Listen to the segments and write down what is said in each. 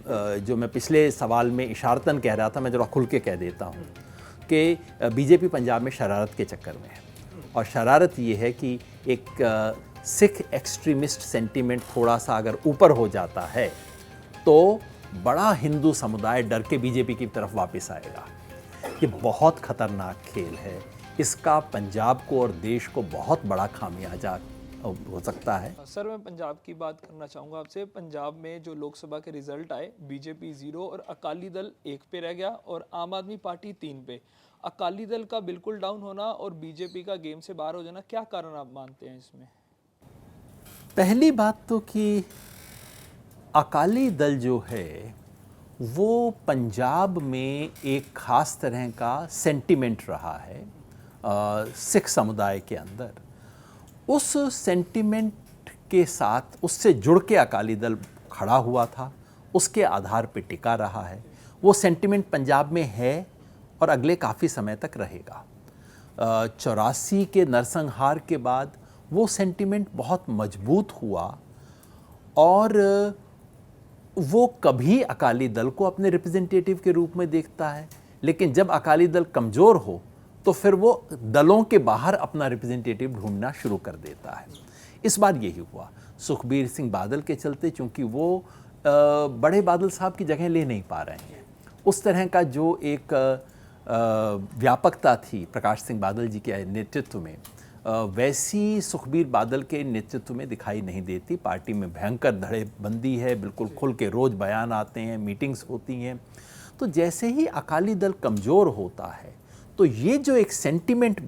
जो मैं पिछले सवाल में इशारतन कह रहा था, मैं ज़रा खुल के कह देता हूँ कि बीजेपी पंजाब में शरारत के चक्कर में है। और शरारत ये है कि एक सिख एक्सट्रीमिस्ट सेंटीमेंट थोड़ा सा अगर ऊपर हो जाता है तो बड़ा हिंदू समुदाय डर के बीजेपी की तरफ वापस आएगा। ये बहुत खतरनाक खेल है, इसका पंजाब को और देश को बहुत बड़ा खामियाजा हो सकता है। सर, मैं पंजाब की बात करना चाहूँगा आपसे। पंजाब में जो लोकसभा के रिजल्ट आए, बीजेपी 0 और अकाली दल 1 पे रह गया और आम आदमी पार्टी 3 पे। अकाली दल का बिल्कुल डाउन होना और बीजेपी का गेम से बाहर हो जाना, क्या कारण आप मानते हैं इसमें? पहली बात तो कि अकाली दल जो है वो पंजाब में एक ख़ास तरह का सेंटिमेंट रहा है सिख समुदाय के अंदर। उस सेंटिमेंट के साथ उससे जुड़ के अकाली दल खड़ा हुआ था, उसके आधार पे टिका रहा है। वो सेंटिमेंट पंजाब में है और अगले काफ़ी समय तक रहेगा। 84 के नरसंहार के बाद वो सेंटिमेंट बहुत मजबूत हुआ और वो कभी अकाली दल को अपने रिप्रेजेंटेटिव के रूप में देखता है, लेकिन जब अकाली दल कमज़ोर हो तो फिर वो दलों के बाहर अपना रिप्रेजेंटेटिव ढूंढना शुरू कर देता है। इस बार यही हुआ सुखबीर सिंह बादल के चलते, चूँकि वो बड़े बादल साहब की जगह ले नहीं पा रहे हैं। उस तरह का जो एक व्यापकता थी प्रकाश सिंह बादल जी के नेतृत्व में, वैसी सुखबीर बादल के नेतृत्व में दिखाई नहीं देती। पार्टी में भयंकर धड़ेबंदी है, बिल्कुल खुल के रोज़ बयान आते हैं, मीटिंग्स होती हैं। तो जैसे ही अकाली दल कमज़ोर होता है तो ये जो एक सेंटिमेंट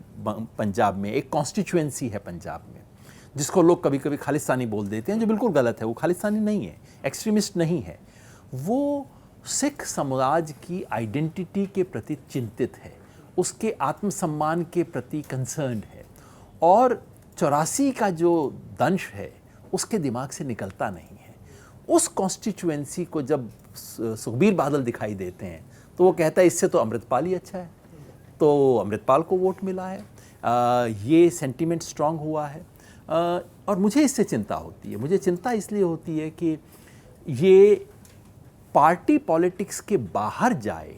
पंजाब में, एक कॉन्स्टिट्यूएंसी है पंजाब में, जिसको लोग कभी कभी खालिस्तानी बोल देते हैं, जो बिल्कुल गलत है। वो खालिस्तानी नहीं है, एक्सट्रीमिस्ट नहीं है, वो सिख समाज की आइडेंटिटी के प्रति चिंतित है, उसके आत्मसम्मान के प्रति कंसर्न्ड है। और 84 का जो दंश है उसके दिमाग से निकलता नहीं है। उस कॉन्स्टिट्यूएंसी को जब सुखबीर बादल दिखाई देते हैं तो वो कहता है इससे तो अमृतपाल ही अच्छा है, तो अमृतपाल को वोट मिला है। ये सेंटीमेंट स्ट्रांग हुआ है और मुझे इससे चिंता होती है। मुझे चिंता इसलिए होती है कि ये पार्टी पॉलिटिक्स के बाहर जाए,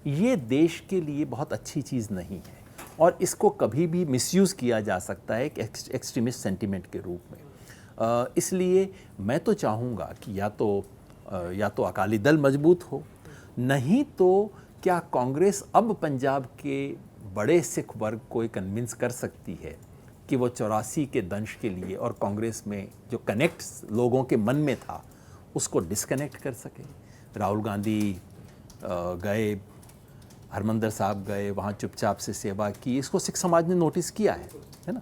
ये देश के लिए बहुत अच्छी चीज़ नहीं है और इसको कभी भी मिसयूज़ किया जा सकता है एक एक्सट्रीमिस्ट सेंटीमेंट के रूप में। इसलिए मैं तो चाहूँगा कि या तो अकाली दल मजबूत हो, नहीं तो क्या कांग्रेस अब पंजाब के बड़े सिख वर्ग को कन्विंस कर सकती है कि वो 84 के दंश के लिए और कांग्रेस में जो कनेक्ट लोगों के मन में था उसको डिस्कनेक्ट कर सके। राहुल गांधी गए, हरमंदर साहब गए, वहाँ चुपचाप से सेवा की, इसको सिख समाज ने नोटिस किया है ना?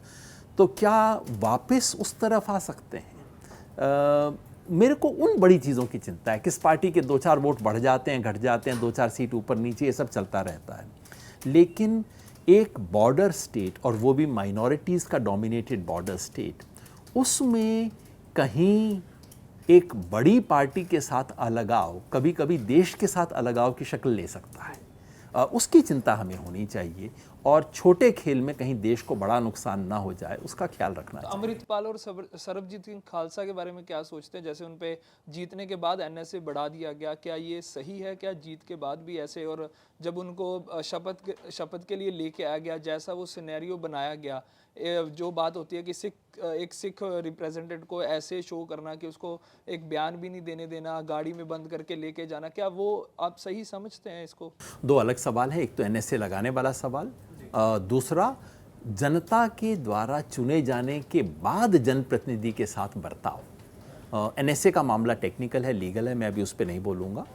तो क्या वापस उस तरफ आ सकते हैं? मेरे को उन बड़ी चीज़ों की चिंता है। किस पार्टी के 2-4 वोट बढ़ जाते हैं, घट जाते हैं, 2-4 सीट ऊपर नीचे, ये सब चलता रहता है। लेकिन एक बॉर्डर स्टेट, और वो भी माइनॉरिटीज़ का डोमिनेटेड बॉर्डर स्टेट, उसमें कहीं एक बड़ी पार्टी के साथ अलगाव कभी कभी देश के साथ अलगाव की शक्ल ले सकता है। उसकी चिंता हमें होनी चाहिए और छोटे खेल में कहीं देश को बड़ा नुकसान ना हो जाए, उसका ख्याल रखना चाहिए। अमृतपाल और सरबजीत सिंह खालसा के बारे में क्या सोचते हैं? जैसे उन पे जीतने के बाद एनएसए बढ़ा दिया गया, क्या ये सही है? क्या जीत के बाद भी ऐसे, और जब उनको शपथ के लिए लेके आया गया, जैसा वो सिनेरियो बनाया गया, जो बात होती है कि एक सिख रिप्रेजेंटेटिव को ऐसे शो करना कि उसको एक बयान भी नहीं देने देना, गाड़ी में बंद करके लेके जाना, क्या वो आप सही समझते हैं इसको? दो अलग सवाल है। एक तो एनएसए लगाने वाला सवाल, दूसरा जनता के द्वारा चुने जाने के बाद जनप्रतिनिधि के साथ बर्ताव। एनएसए का मामला टेक्निकल है, लीगल है, मैं अभी उस पर नहीं बोलूँगा।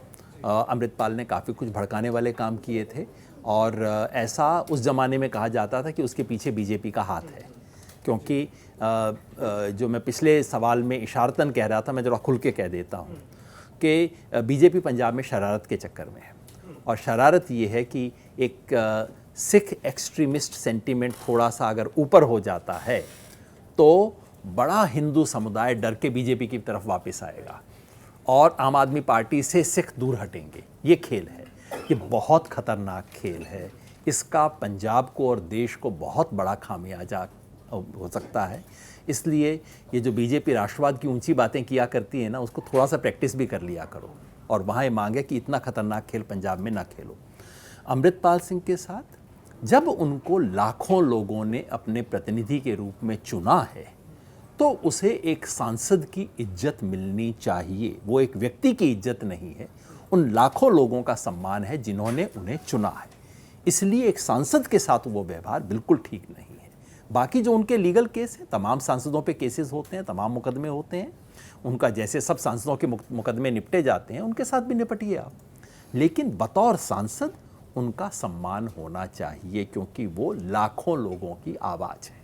अमृतपाल ने काफ़ी कुछ भड़काने वाले काम किए थे और ऐसा उस ज़माने में कहा जाता था कि उसके पीछे बीजेपी का हाथ है, क्योंकि जो मैं पिछले सवाल में इशारतन कह रहा था, मैं ज़रा खुल के कह देता हूँ कि बीजेपी पंजाब में शरारत के चक्कर में है। और शरारत ये है कि एक सिख एक्सट्रीमिस्ट सेंटीमेंट थोड़ा सा अगर ऊपर हो जाता है तो बड़ा हिंदू समुदाय डर के बीजेपी की तरफ वापस आएगा और आम आदमी पार्टी से सिख दूर हटेंगे। ये खेल है, ये बहुत खतरनाक खेल है। इसका पंजाब को और देश को बहुत बड़ा खामियाजा हो सकता है। इसलिए ये जो बीजेपी राष्ट्रवाद की ऊंची बातें किया करती है ना, उसको थोड़ा सा प्रैक्टिस भी कर लिया करो। और वहाँ ये मांग है कि इतना खतरनाक खेल पंजाब में ना खेलो। अमृतपाल सिंह के साथ जब उनको लाखों लोगों ने अपने प्रतिनिधि के रूप में चुना है तो उसे एक सांसद की इज्जत मिलनी चाहिए। वो एक व्यक्ति की इज्जत नहीं है, उन लाखों लोगों का सम्मान है जिन्होंने उन्हें चुना है। इसलिए एक सांसद के साथ वो व्यवहार बिल्कुल ठीक नहीं है। बाकी जो उनके लीगल केस हैं, तमाम सांसदों पे केसेस होते हैं, तमाम मुकदमे होते हैं, उनका जैसे सब सांसदों के मुकदमे निपटे जाते हैं उनके साथ भी निपटिए आप, लेकिन बतौर सांसद उनका सम्मान होना चाहिए क्योंकि वो लाखों लोगों की आवाज़ है।